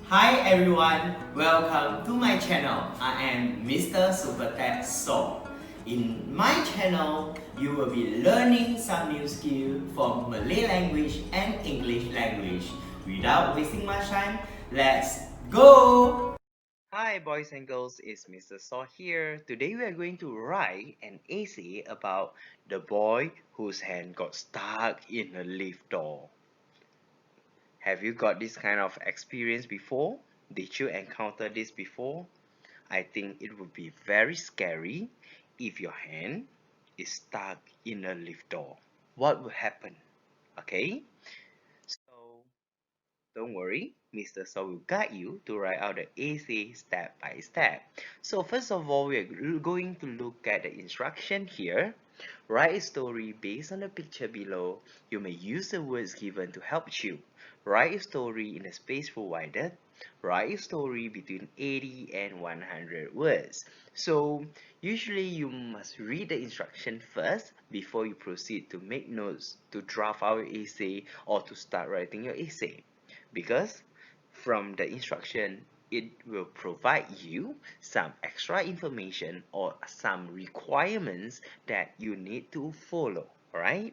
Hi everyone, welcome to my channel. I am Mr. Supertech So. In my channel, you will be learning some new skill from Malay language and English language. Without wasting much time, let's go! Hi boys and girls, it's Mr. Saw here. Today we are going to write an essay about the boy whose hand got stuck in a lift door. Have you got this kind of experience before? Did you encounter this before? I think it would be very scary if your hand is stuck in a lift door. What would happen? Okay, so don't worry, Mr. Saw will guide you to write out the essay step by step. So first of all, we are going to look at the instruction here. Write a story based on the picture below. You may use the words given to help you. Write a story in the space provided. Write a story between 80 and 100 words. So usually you must read the instruction first before you proceed to make notes, to draft our essay, or to start writing your essay. Because from the instruction, it will provide you some extra information or some requirements that you need to follow, right?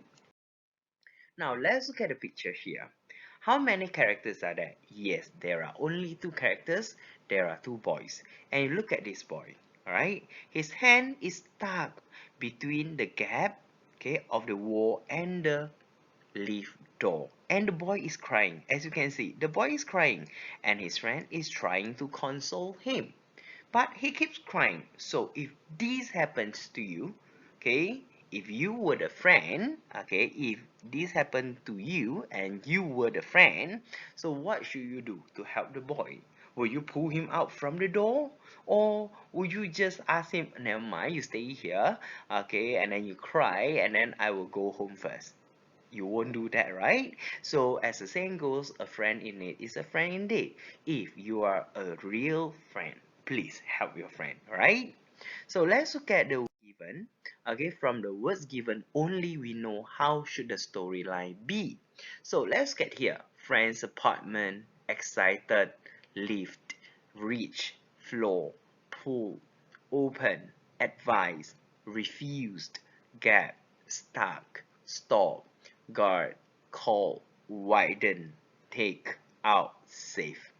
Now let's look at the picture here. How many characters are there? Yes, there are only two characters. There are two boys. And you look at this boy, alright? His hand is stuck between the gap, okay, of the wall and the lift door, and the boy is crying. As you can see, the boy is crying and his friend is trying to console him, but he keeps crying. So if this happens to you, okay, if you were the friend, okay, if this happened to you and you were the friend, so what should you do to help the boy? Will you pull him out from the door, or will you just ask him, never mind, you stay here, okay, and then you cry and then I will go home first? You won't do that, right? So as the saying goes, a friend in need is a friend indeed. If you are a real friend, please help your friend, right? So let's look at the given. Okay, from the words given only we know how should the storyline be. So let's get here. Friend's apartment, excited, lift, reach, floor, pull, open, advise, refused, gap, stuck, stop, guard, call, widen, take, out, safe.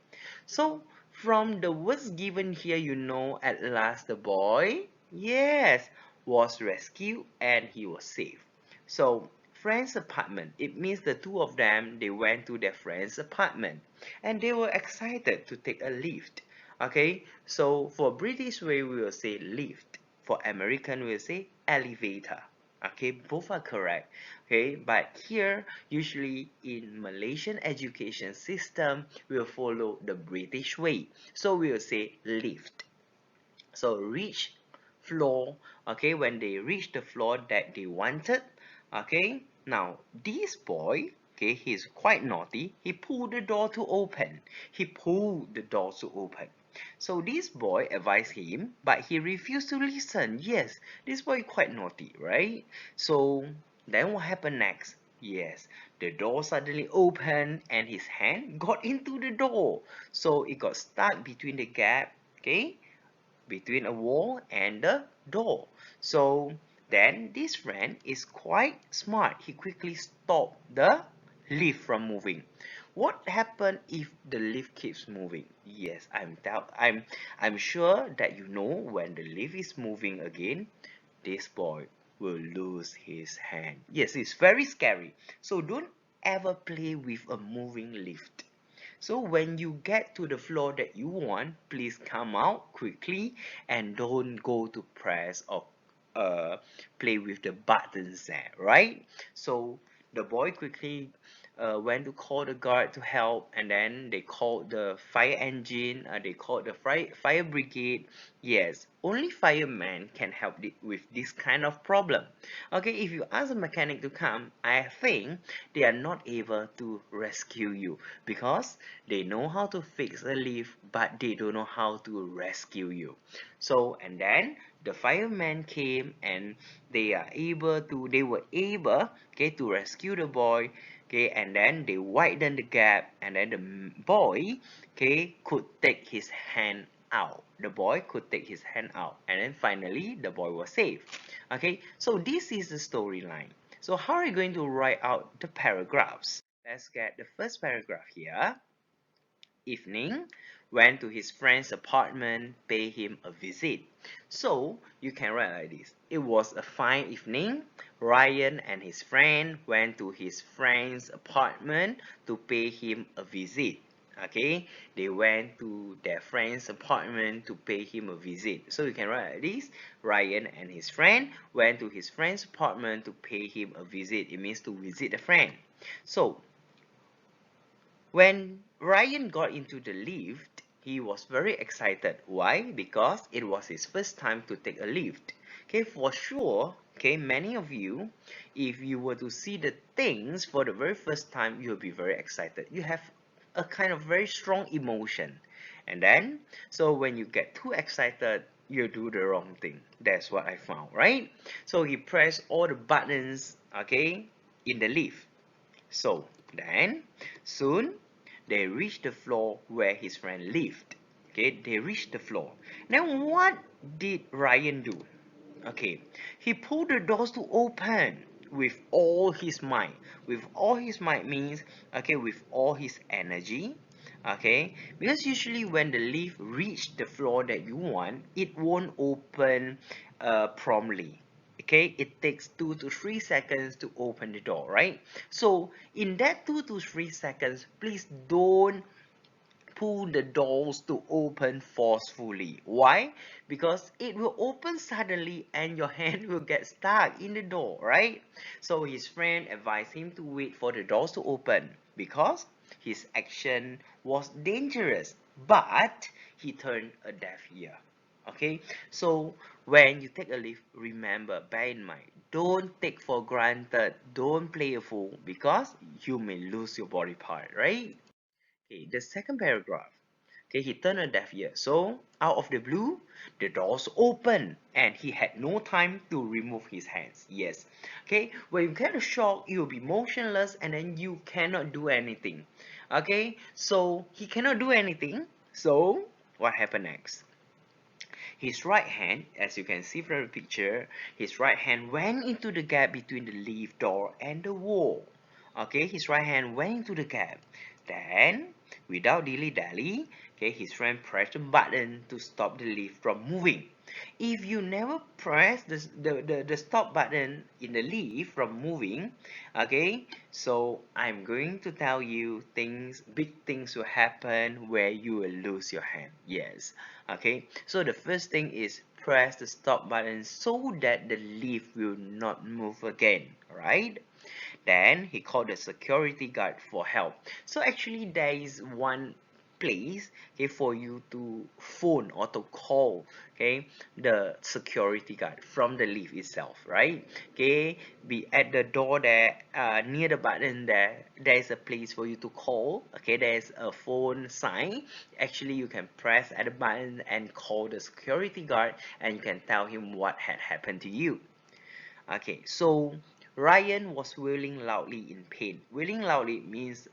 So from the words given here, you know at last the boy, yes, was rescued and he was safe. So friend's apartment, it means the two of them, they went to their friend's apartment and they were excited to take a lift. Okay, so for British way we will say lift. For American we will say elevator. Okay, both are correct. Okay, but here usually in Malaysian education system we'll follow the British way, so we'll say lift. So reach floor, okay, when they reach the floor that they wanted, okay, now this boy, okay, he's quite naughty. He pulled the door to open. He pulled the door to open. So this boy advised him, but he refused to listen. Yes, this boy quite naughty, right? So then what happened next? Yes, the door suddenly opened and his hand got into the door. So it got stuck between the gap, okay, between a wall and the door. So then this friend is quite smart. He quickly stopped the lift from moving. What happened if the lift keeps moving? Yes, I'm sure that you know when the lift is moving again, this boy will lose his hand. Yes, it's very scary. So don't ever play with a moving lift. So when you get to the floor that you want, please come out quickly and don't go to press or uh, play with the buttons there, right? So the boy quickly went to call the guard to help, and then they called the fire engine, they called the fire brigade. Yes, only firemen can help with this kind of problem. Okay, if you ask a mechanic to come, I think they are not able to rescue you because they know how to fix a lift, but they don't know how to rescue you. So, and then the firemen came and they were able, okay, to rescue the boy. okay, and then they widen the gap, and then the boy, okay, could take his hand out. The boy could take his hand out, and then finally the boy was saved. Okay, so this is the storyline. So how are you going to write out the paragraphs? Let's get the first paragraph here. Evening, went to his friend's apartment, pay him a visit. So you can write like this. It was a fine evening. Ryan and his friend went to his friend's apartment to pay him a visit. Okay, they went to their friend's apartment to pay him a visit. So you can write like this. Ryan and his friend went to his friend's apartment to pay him a visit. It means to visit a friend. So when Ryan got into the lift, he was very excited. Why? Because it was his first time to take a lift. Okay, for sure, okay, many of you, if you were to see the things for the very first time, you'll be very excited. You have a kind of very strong emotion. And then, so when you get too excited, you do the wrong thing. That's what I found, right? So he pressed all the buttons, okay, in the lift. So then, soon they reached the floor where his friend lived. Okay, they reached the floor. Now, what did Ryan do? Okay, he pulled the doors to open with all his might. With all his might means, okay, with all his energy. Okay, because usually when the lift reach the floor that you want, it won't open promptly. Okay, it takes 2 to 3 seconds to open the door, right? So in that 2 to 3 seconds, please don't pull the doors to open forcefully. Why? Because it will open suddenly and your hand will get stuck in the door, right? So his friend advised him to wait for the doors to open because his action was dangerous, but he turned a deaf ear. Okay, so when you take a lift, remember, bear in mind, don't take for granted, don't play a fool because you may lose your body part, right? Okay, the second paragraph. Okay, he turned a deaf ear. So, out of the blue, the doors open and he had no time to remove his hands. Yes. Okay, when you get a shock, you'll be motionless and then you cannot do anything. Okay, so he cannot do anything. So, what happened next? His right hand, as you can see from the picture, his right hand went into the gap between the lift door and the wall. Okay, his right hand went into the gap. Then, without dilly-dally, okay, his friend pressed a button to stop the lift from moving. If you never press the stop button in the lift from moving, okay, so I'm going to tell you big things will happen where you will lose your hand. Yes, okay, so the first thing is press the stop button so that the lift will not move again, right? Then he called the security guard for help. So actually there is one place, okay, for you to phone or to call, okay, the security guard from the lift itself, right? Okay, be at the door there, near the button there is a place for you to call. Okay, there is a phone sign. Actually you can press at the button and call the security guard and you can tell him what had happened to you. Okay, so Ryan was wailing loudly in pain. Wailing loudly means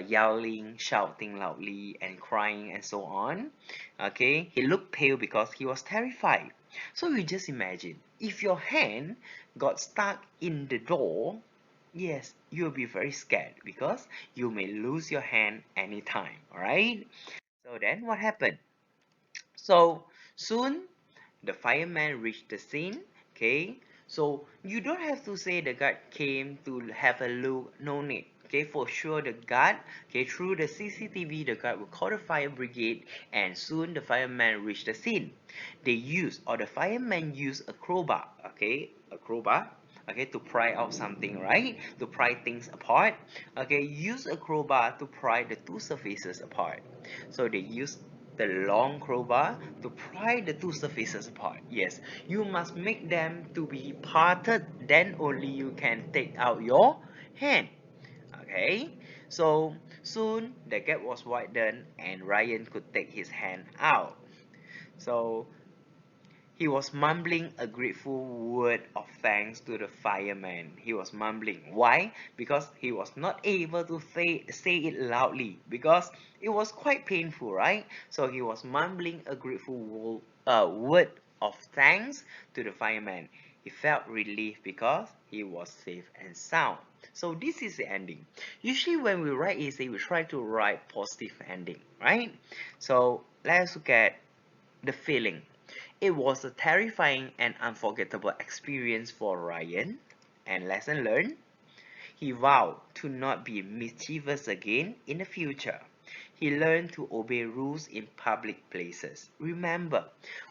yelling, shouting loudly, and crying, and so on. Okay, he looked pale because he was terrified. So you just imagine if your hand got stuck in the door, yes, you'll be very scared because you may lose your hand anytime. Alright? So then what happened? So soon the fireman reached the scene. Okay, so you don't have to say the guard came to have a look, no need. Okay, for sure the guard, okay, through the CCTV, the guard will call the fire brigade and soon the fireman reached the scene. The fireman used a crowbar, okay, a crowbar, okay, to pry out something, right, to pry things apart. Okay, use a crowbar to pry the two surfaces apart. So they use the long crowbar to pry the two surfaces apart. Yes, you must make them to be parted, then only you can take out your hand. Okay, so soon the gap was widened and Ryan could take his hand out. So He was mumbling a grateful word of thanks to the fireman. He was mumbling. Why? Because he was not able to say it loudly because it was quite painful, right? So he was mumbling a grateful word of thanks to the fireman. He felt relief because he was safe and sound. So this is the ending. Usually when we write essay, we try to write positive ending, right? So let's look at the feeling. It was a terrifying and unforgettable experience for Ryan. And lesson learned, he vowed to not be mischievous again in the future. He learned to obey rules in public places. Remember,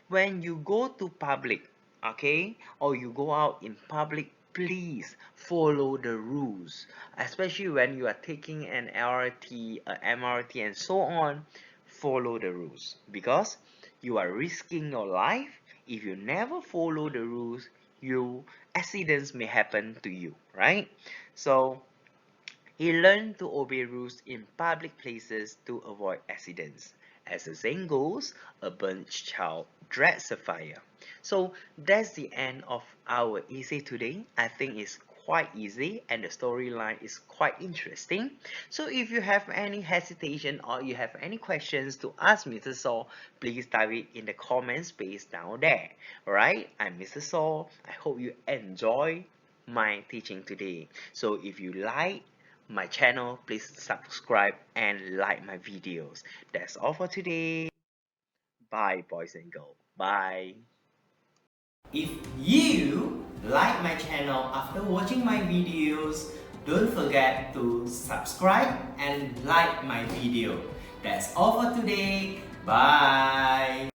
when you go to public, okay, or you go out in public, please follow the rules. Especially when you are taking an LRT, a MRT, and so on, follow the rules because you are risking your life. If you never follow the rules, you accidents may happen to you, right? So he learned to obey rules in public places to avoid accidents. As the saying goes, a burnt child dreads a fire. So that's the end of our essay today. I think it's quite easy and the storyline is quite interesting. So if you have any hesitation or you have any questions to ask Mr. Saw, please type it in the comment space down there. Alright, I'm Mr. Saw. I hope you enjoy my teaching today. So if you like my channel, please subscribe and like my videos. That's all for today. Bye, boys and girls. Bye. If you like my channel after watching my videos, don't forget to subscribe and like my video. That's all for today. Bye.